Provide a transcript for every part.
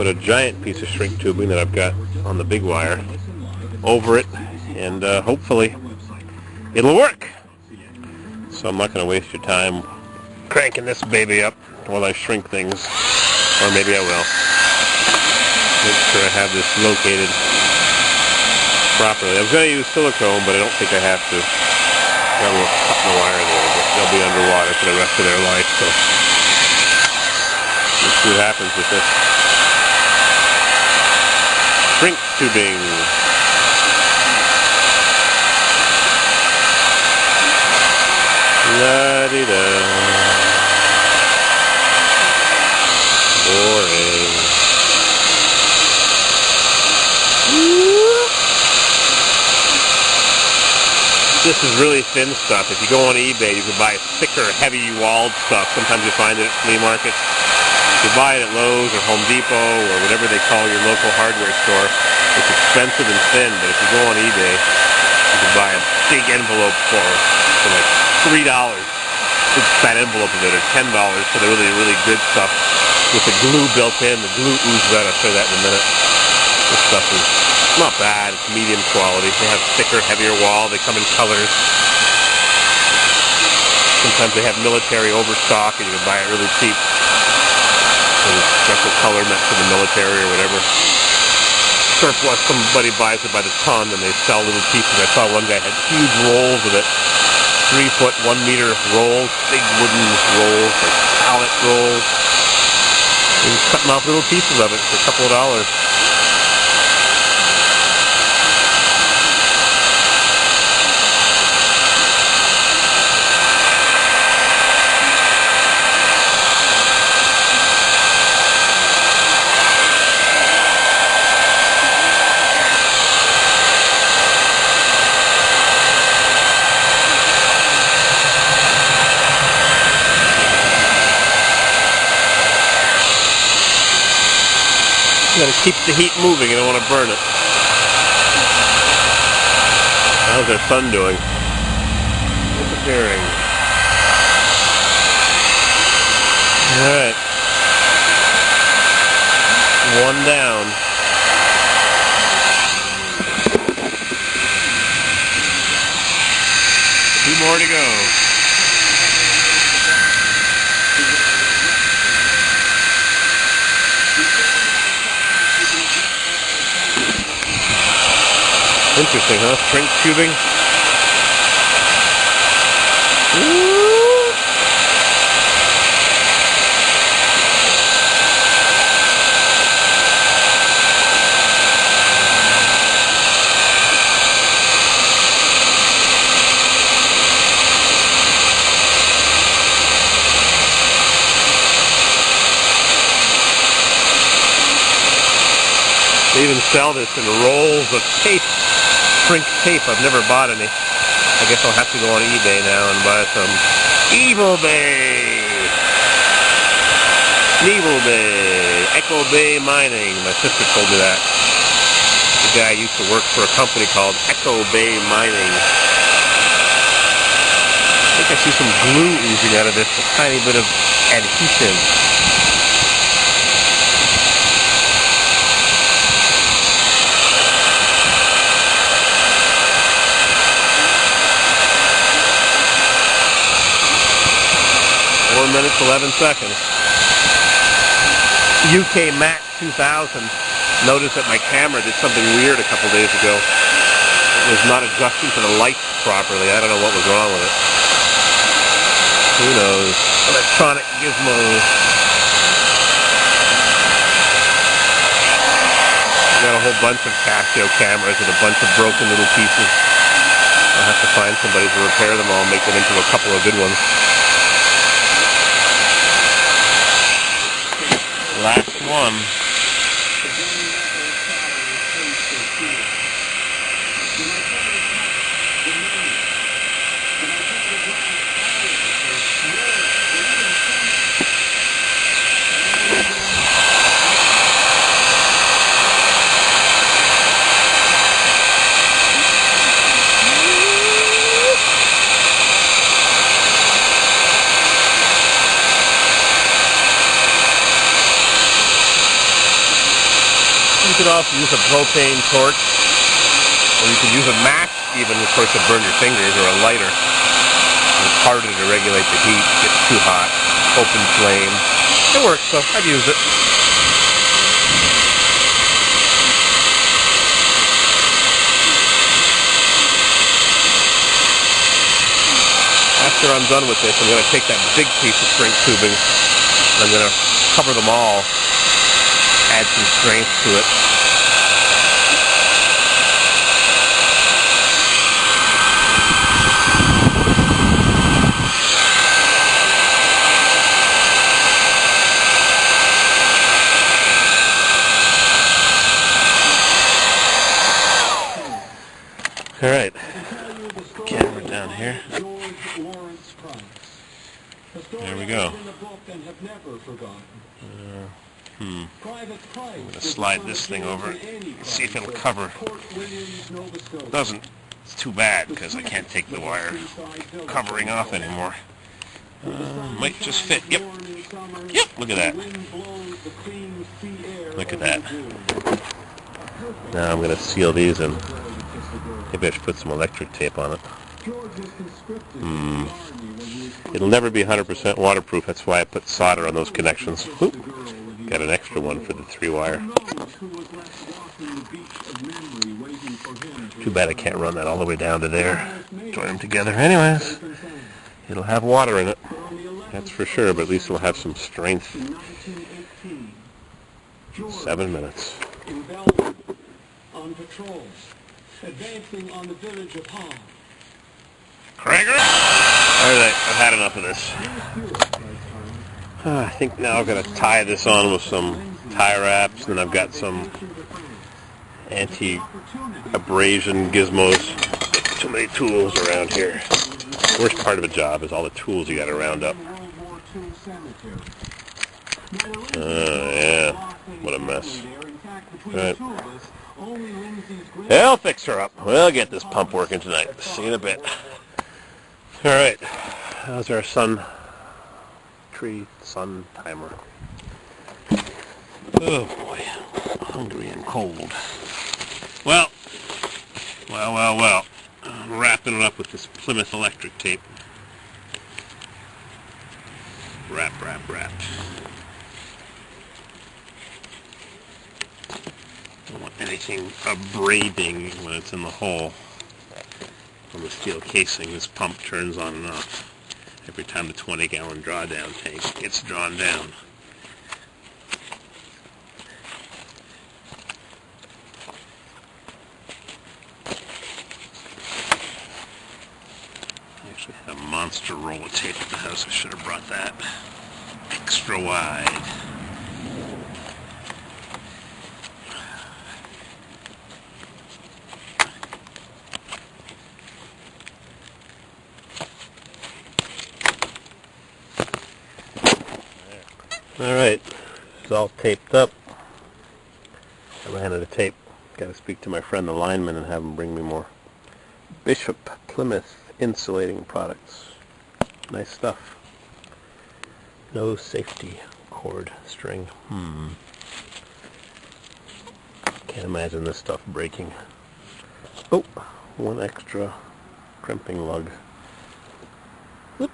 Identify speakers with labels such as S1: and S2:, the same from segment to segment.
S1: put a giant piece of shrink tubing that I've got on the big wire over it, and hopefully it'll work. So I'm not going to waste your time cranking this baby up while I shrink things, or maybe I will. Make sure I have this located properly. I was going to use silicone, but I don't think I have to. Got a little cut in the wire there, but they'll be underwater for the rest of their life, so let's see what happens with this. Shrink tubing. La-di-da. Boring. This is really thin stuff. If you go on eBay, you can buy thicker, heavy-walled stuff. Sometimes you find it at flea markets. You buy it at Lowe's or Home Depot or whatever they call your local hardware store. It's expensive and thin, but if you go on eBay, you can buy a big envelope for like $3. Big fat envelope of it, or $10 for the really, really good stuff with the glue built in. The glue oozes out. I'll show you that in a minute. This stuff is not bad. It's medium quality. They have thicker, heavier wall. They come in colors. Sometimes they have military overstock, and you can buy it really cheap. And it's special color meant for the military or whatever. Surplus, somebody buys it by the ton, and they sell little pieces. I saw one guy had huge rolls of it. 3-foot, 1-meter rolls, big wooden rolls, like pallet rolls. And he's cutting off little pieces of it for a couple of dollars. You gotta keep the heat moving, you don't want to burn it. How's our sun doing? Disappearing. Alright. One down. Two more to go. Interesting, huh? Shrink tubing. They even sell this in rolls of tape. Shrink tape. I've never bought any. I guess I'll have to go on eBay now and buy some. Evil Bay! Evil Bay! Echo Bay Mining. My sister told me that. The guy used to work for a company called Echo Bay Mining. I think I see some glue oozing out of this. A tiny bit of adhesive. Minutes 11 seconds. UK Mac 2000 noticed that my camera did something weird a couple days ago. It was not adjusting to the lights properly. I don't know what was wrong with it. Who knows? Electronic gizmos. Got a whole bunch of Casio cameras with a bunch of broken little pieces. I'll have to find somebody to repair them all and make them into a couple of good ones. Last one. You can also use a propane torch, or you can use a match even, of course, to burn your fingers, or a lighter. It's harder to regulate the heat. It gets too hot. Open flame. It works, though. I've used it. After I'm done with this, I'm going to take that big piece of shrink tubing and I'm going to cover them all, add some strength to it. All right, camera down here. There we go. I'm going to slide this thing over and see if it'll cover. It doesn't. It's too bad because I can't take the wire covering off anymore. Might just fit. Yep. Yep, look at that. Look at that. Now I'm going to seal these in. Maybe I should put some electric tape on it. It'll never be 100% waterproof. That's why I put solder on those connections. Oop. Got an extra one for the 3-wire. Too bad I can't run that all the way down to there. Join them together. Anyways, it'll have water in it. That's for sure, but at least it'll have some strength. 7 minutes. Advancing on the village of HANG. Cracker? Alright, I've had enough of this. I think now I've got to tie this on with some tie wraps, and then I've got some anti-abrasion gizmos. Too many tools around here. The worst part of a job is all the tools you got to round up. Yeah, what a mess. Right. I'll fix her up. We'll get this pump working tonight. See you in a bit. Alright, how's our sun timer? Oh boy, hungry and cold. Well. I'm wrapping it up with this Plymouth electric tape. Wrap. Don't want anything abrading when it's in the hole. On the steel casing, this pump turns on and off every time the 20-gallon drawdown tank gets drawn down. I actually had a monster roll of tape at the house. I should have brought that extra wide. Alright, it's all taped up. I ran out of tape. Got to speak to my friend the lineman and have him bring me more. Bishop Plymouth insulating products. Nice stuff. No safety cord string. Can't imagine this stuff breaking. Oh, one extra crimping lug. Whoop.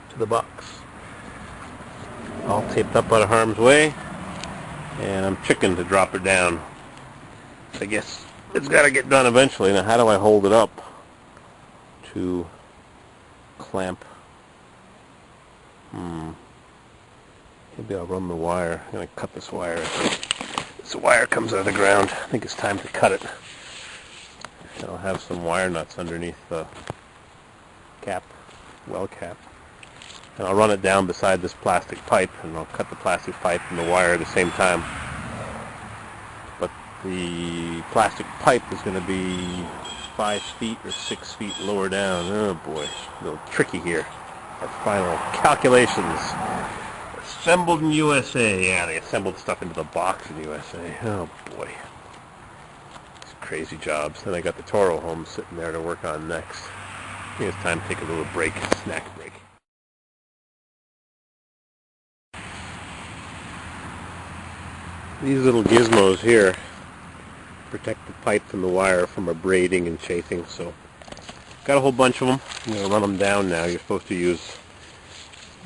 S1: To the box. All taped up out of harm's way, and I'm chicken to drop her down. I guess it's got to get done eventually. Now, how do I hold it up to clamp? Maybe I'll run the wire. I'm going to cut this wire. This wire comes out of the ground. I think it's time to cut it. I'll have some wire nuts underneath the cap, well cap. And I'll run it down beside this plastic pipe, and I'll cut the plastic pipe and the wire at the same time. But the plastic pipe is going to be 5 feet or 6 feet lower down. Oh boy, a little tricky here. Our final calculations. Assembled in USA. Yeah, they assembled stuff into the box in USA. Oh boy. It's crazy jobs. Then I got the Toro home sitting there to work on next. I think it's time to take a little break, snack break. These little gizmos here protect the pipe and the wire from abrading and chafing, so got a whole bunch of them. I'm going to run them down now. You're supposed to use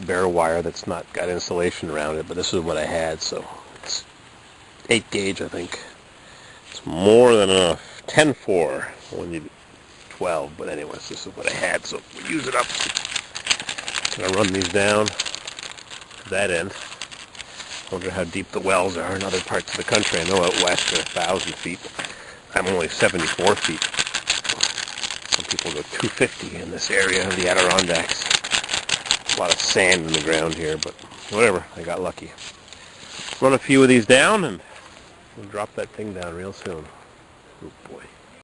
S1: bare wire that's not got insulation around it, but this is what I had, so it's 8 gauge, I think. It's more than enough. 10-4. When you 12, but anyways, this is what I had, so we'll use it up. I'm going to run these down to that end. I wonder how deep the wells are in other parts of the country. I know out west they're 1,000 feet. I'm only 74 feet. Some people go 250 in this area of the Adirondacks. A lot of sand in the ground here, but whatever. I got lucky. Run a few of these down, and we'll drop that thing down real soon. Oh boy.